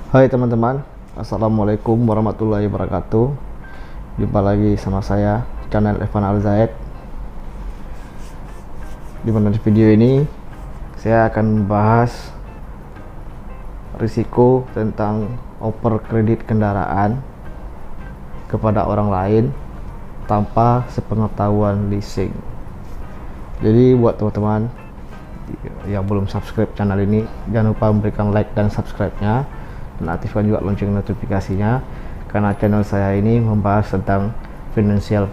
Hai teman-teman, Assalamualaikum warahmatullahi wabarakatuh. Jumpa lagi sama saya, channel Evan Al Zaid. Di mana video ini saya akan membahas risiko tentang oper kredit kendaraan kepada orang lain tanpa sepengetahuan leasing. Jadi buat teman-teman yang belum subscribe channel ini, jangan lupa memberikan like dan subscribe-nya, dan aktifkan juga lonceng notifikasinya, karena channel saya ini membahas tentang finansial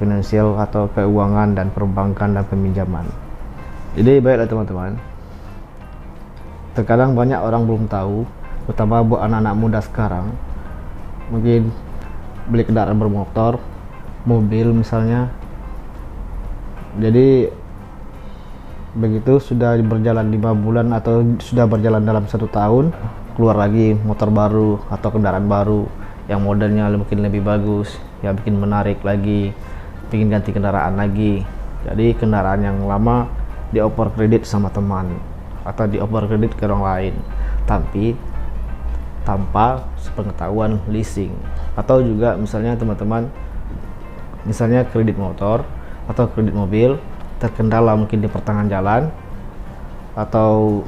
atau keuangan dan perbankan dan peminjaman. Jadi baiklah teman-teman, terkadang banyak orang belum tahu, terutama buat anak-anak muda sekarang, mungkin beli kendaraan bermotor, mobil misalnya. Jadi begitu sudah berjalan 5 bulan atau sudah berjalan dalam 1 tahun, keluar lagi motor baru atau kendaraan baru yang modelnya mungkin lebih bagus, yang bikin menarik lagi, ingin ganti kendaraan lagi. Jadi kendaraan yang lama dioper kredit sama teman atau dioper kredit ke orang lain, tapi tanpa sepengetahuan leasing. Atau juga misalnya teman-teman, misalnya kredit motor atau kredit mobil terkendala mungkin di pertengahan jalan, atau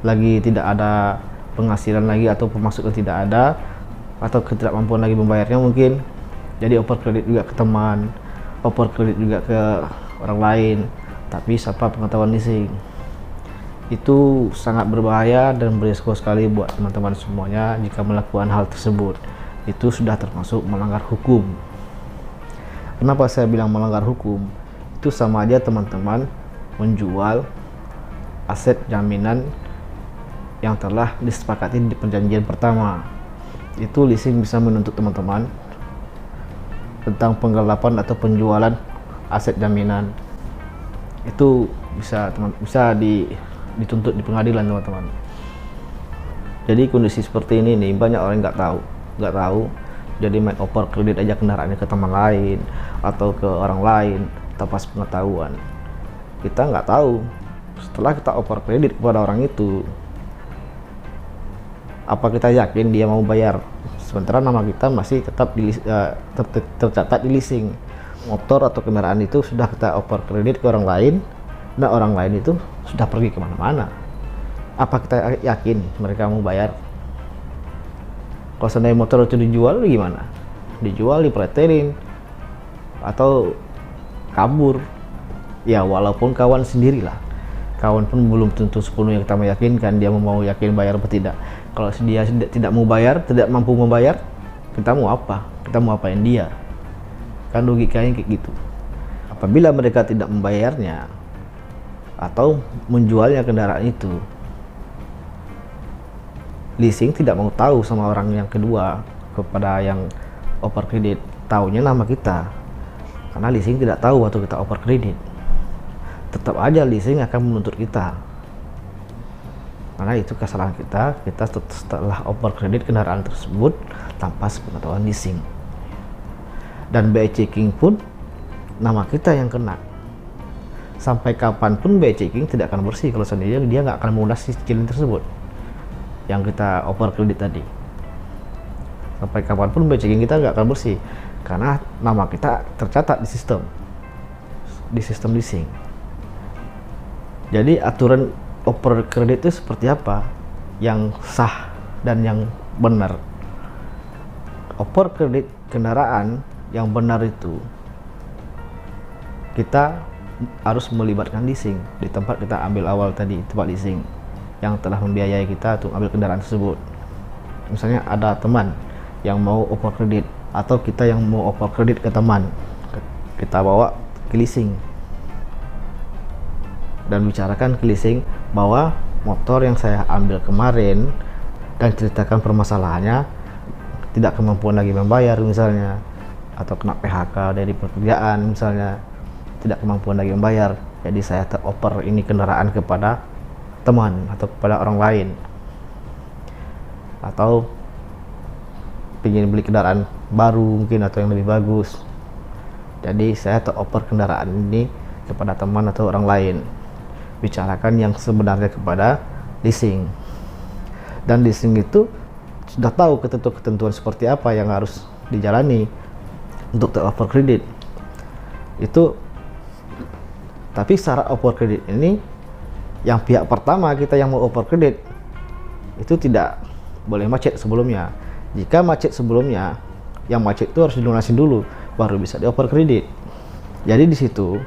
lagi tidak ada penghasilan lagi atau pemasukan tidak ada, atau ketidakmampuan lagi membayarnya mungkin, jadi oper kredit juga ke teman, oper kredit juga ke orang lain, tapi tanpa pengetahuan leasing. Itu sangat berbahaya dan berisiko sekali buat teman-teman semuanya. Jika melakukan hal tersebut, itu sudah termasuk melanggar hukum. Kenapa saya bilang melanggar hukum? Itu sama aja teman-teman menjual aset jaminan yang telah disepakati di perjanjian pertama. Itu leasing bisa menuntut teman-teman tentang penggelapan atau penjualan aset jaminan. Itu bisa dituntut di pengadilan teman-teman. Jadi kondisi seperti ini nih, banyak orang nggak tahu. Jadi main oper kredit aja kendaraannya ke teman lain atau ke orang lain tanpa pengetahuan. Kita nggak tahu setelah kita oper kredit kepada orang itu, apa kita yakin dia mau bayar, sementara nama kita masih tetap tercatat di leasing. Motor atau kendaraan itu sudah kita oper kredit ke orang lain, dan orang lain itu sudah pergi kemana-mana. Apa kita yakin mereka mau bayar? Kalau seandainya motor itu dijual, gimana? Dijual, dipretelin, atau kabur, ya walaupun kawan sendirilah, kawan pun belum tentu sepenuhnya kita meyakinkan dia mau yakin bayar atau tidak. Kalau dia tidak mau bayar, tidak mampu membayar, kita mau apa? Kita mau apain dia? Kan logikanya kayak gitu. Apabila mereka tidak membayarnya atau menjualnya kendaraan itu, leasing tidak mau tahu sama orang yang kedua, kepada yang oper kredit. Taunya nama kita, karena leasing tidak tahu waktu kita oper kredit. Tetap aja leasing akan menuntut kita, karena itu kesalahan kita setelah oper kredit kendaraan tersebut tanpa sepengetahuan leasing. Dan BI checking pun nama kita yang kena. Sampai kapanpun BI checking tidak akan bersih kalau seandainya dia nggak akan melunasi cicilan tersebut yang kita oper kredit tadi. Sampai kapanpun BI checking kita nggak akan bersih, karena nama kita tercatat di sistem leasing. Jadi aturan oper kredit itu seperti apa yang sah dan yang benar? Oper kredit kendaraan yang benar itu kita harus melibatkan leasing di tempat kita ambil awal tadi, tempat leasing yang telah membiayai kita untuk ambil kendaraan tersebut. Misalnya ada teman yang mau oper kredit, atau kita yang mau oper kredit ke teman, kita bawa ke leasing dan bicarakan ke leasing bahwa motor yang saya ambil kemarin, dan ceritakan permasalahannya, tidak kemampuan lagi membayar misalnya, atau kena PHK dari pekerjaan misalnya, tidak kemampuan lagi membayar, jadi saya teroper ini kendaraan kepada teman atau kepada orang lain, atau ingin beli kendaraan baru mungkin atau yang lebih bagus, jadi saya teroper kendaraan ini kepada teman atau orang lain. Bicarakan yang sebenarnya kepada leasing. Dan leasing itu sudah tahu ketentuan seperti apa yang harus dijalani untuk over kredit itu. Tapi syarat over kredit ini, yang pihak pertama kita yang mau over kredit itu tidak boleh macet sebelumnya. Jika macet sebelumnya, yang macet itu harus dilunasin dulu baru bisa di over kredit. Jadi di situ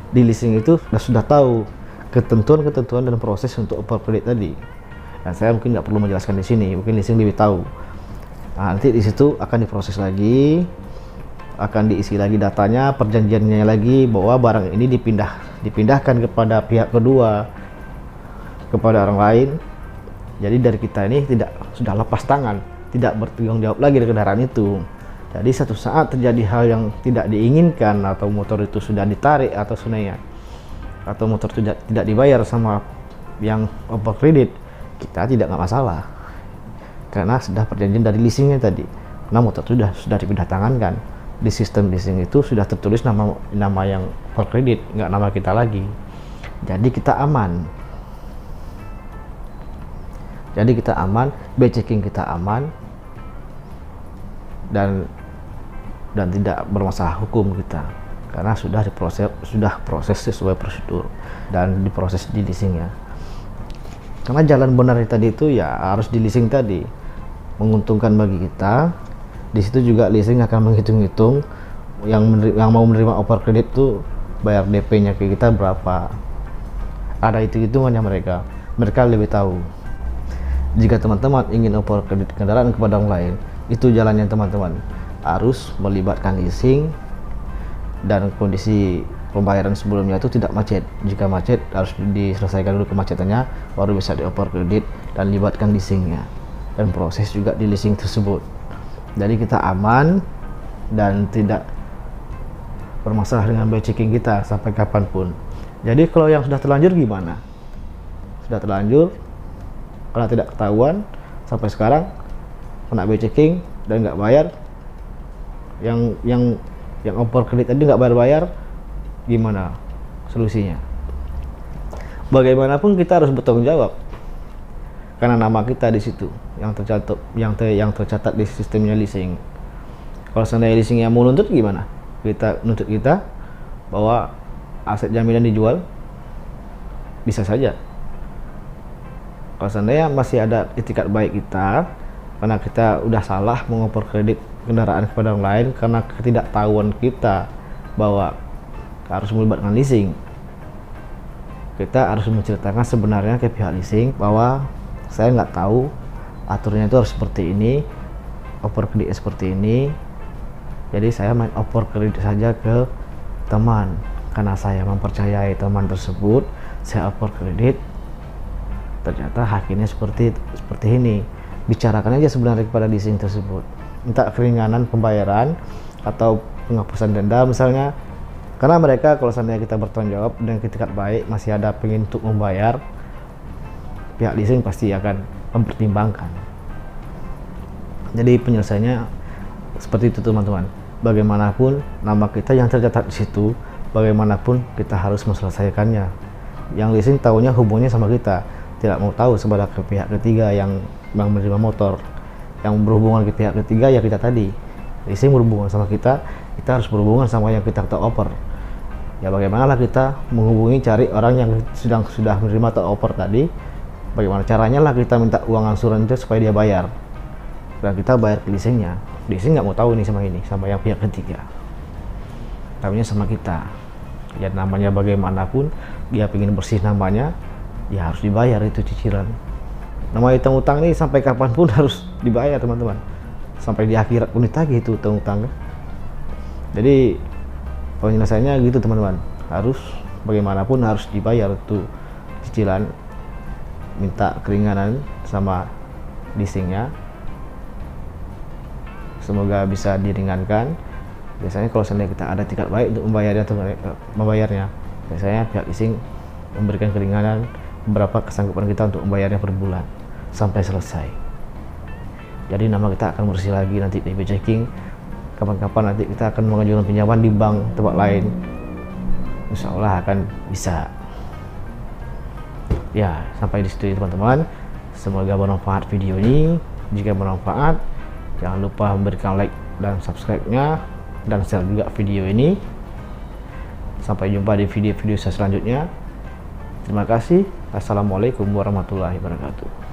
di leasing itu sudah tahu ketentuan dan proses untuk over kredit tadi. Dan saya mungkin nggak perlu menjelaskan di sini, mungkin leasing lebih tahu. Nah, nanti di situ akan diproses lagi, akan diisi lagi datanya, perjanjiannya lagi bahwa barang ini dipindahkan kepada pihak kedua, kepada orang lain. Jadi dari kita ini sudah lepas tangan, tidak bertanggung jawab lagi dari kendaraan itu. Jadi satu saat terjadi hal yang tidak diinginkan, atau motor itu sudah ditarik atau sunainya, atau motor tidak dibayar sama yang over kredit, kita tidak masalah karena sudah perjanjian dari leasingnya tadi. Nah, motor itu sudah dipindah tangankan. Di sistem leasing itu sudah tertulis nama yang over kredit, nggak nama kita lagi. Jadi kita aman. By checking kita aman, dan tidak bermasalah hukum kita karena sudah proses sesuai prosedur dan diproses di leasingnya. Karena jalan benar tadi itu ya harus di leasing tadi, menguntungkan bagi kita. Di situ juga leasing akan menghitung-hitung yang mau menerima over kredit tuh bayar DP-nya ke kita berapa. Ada hitung-hitungannya mereka lebih tahu. Jika teman-teman ingin over kredit kendaraan kepada orang lain, itu jalannya teman-teman harus melibatkan leasing, dan kondisi pembayaran sebelumnya itu tidak macet. Jika macet harus diselesaikan dulu kemacetannya, baru bisa di over kredit dan libatkan leasingnya, dan proses juga di leasing tersebut. Jadi kita aman dan tidak bermasalah dengan by checking kita sampai kapanpun. Jadi kalau yang sudah terlanjur gimana? Sudah terlanjur karena tidak ketahuan sampai sekarang kena by checking dan nggak bayar, yang over kredit tadi nggak bayar, gimana solusinya? Bagaimanapun kita harus bertanggung jawab karena nama kita di situ yang tercatat di sistemnya leasing. Kalau seandainya leasingnya mau nuntut gimana? Kita bahwa aset jaminan dijual, bisa saja. Kalau seandainya masih ada itikat baik kita karena kita udah salah mengoper kredit kendaraan kepada orang lain karena ketidaktahuan kita bahwa harus melibatkan leasing, kita harus menceritakan sebenarnya ke pihak leasing bahwa saya nggak tahu aturannya itu harus seperti ini, over kredit seperti ini, jadi saya main over kredit saja ke teman karena saya mempercayai teman tersebut, saya over kredit, ternyata hakinya seperti ini. Bicarakan aja sebenarnya kepada leasing tersebut, minta keringanan pembayaran atau penghapusan denda misalnya, karena mereka kalau seandainya kita bertanggung jawab dan itikat baik masih ada pengen untuk membayar, pihak leasing pasti akan mempertimbangkan. Jadi penyelesaiannya seperti itu teman-teman. Bagaimanapun nama kita yang tercatat di situ, bagaimanapun kita harus menyelesaikannya. Yang leasing tahunya hubungannya sama kita, tidak mau tahu sebagai pihak ketiga yang menerima motor. Yang berhubungan ke pihak ketiga ya kita tadi, leasing berhubungan sama kita harus berhubungan sama yang kita oper. Ya bagaimanalah kita menghubungi cari orang yang sudah menerima atau oper tadi, bagaimana caranya lah kita minta uang angsuran itu supaya dia bayar, dan kita bayar ke leasingnya. Leasing nggak mau tahu ini sama yang pihak ketiga, tahunya sama kita. Ya namanya bagaimanapun dia pengen bersih namanya, ya harus dibayar itu cicilan. Nama utang ini sampai kapanpun harus dibayar teman-teman, sampai di akhirat pun ditagih itu utang. Jadi penyelesaiannya gitu teman-teman, harus bagaimanapun harus dibayar itu cicilan, minta keringanan sama leasingnya, semoga bisa diringankan. Biasanya kalau seandainya kita ada itikat baik untuk membayarnya, biasanya pihak leasing memberikan keringanan berapa kesanggupan kita untuk membayarnya per bulan sampai selesai. Jadi nama kita akan bersih lagi nanti di by checking. Kapan-kapan nanti kita akan mengajukan pinjaman di bank tempat lain, insya Allah akan bisa. Ya sampai di situ teman-teman, semoga bermanfaat video ini. Jika bermanfaat, jangan lupa memberikan like dan subscribe-nya, dan share juga video ini. Sampai jumpa di video-video saya selanjutnya. Terima kasih. Assalamualaikum warahmatullahi wabarakatuh.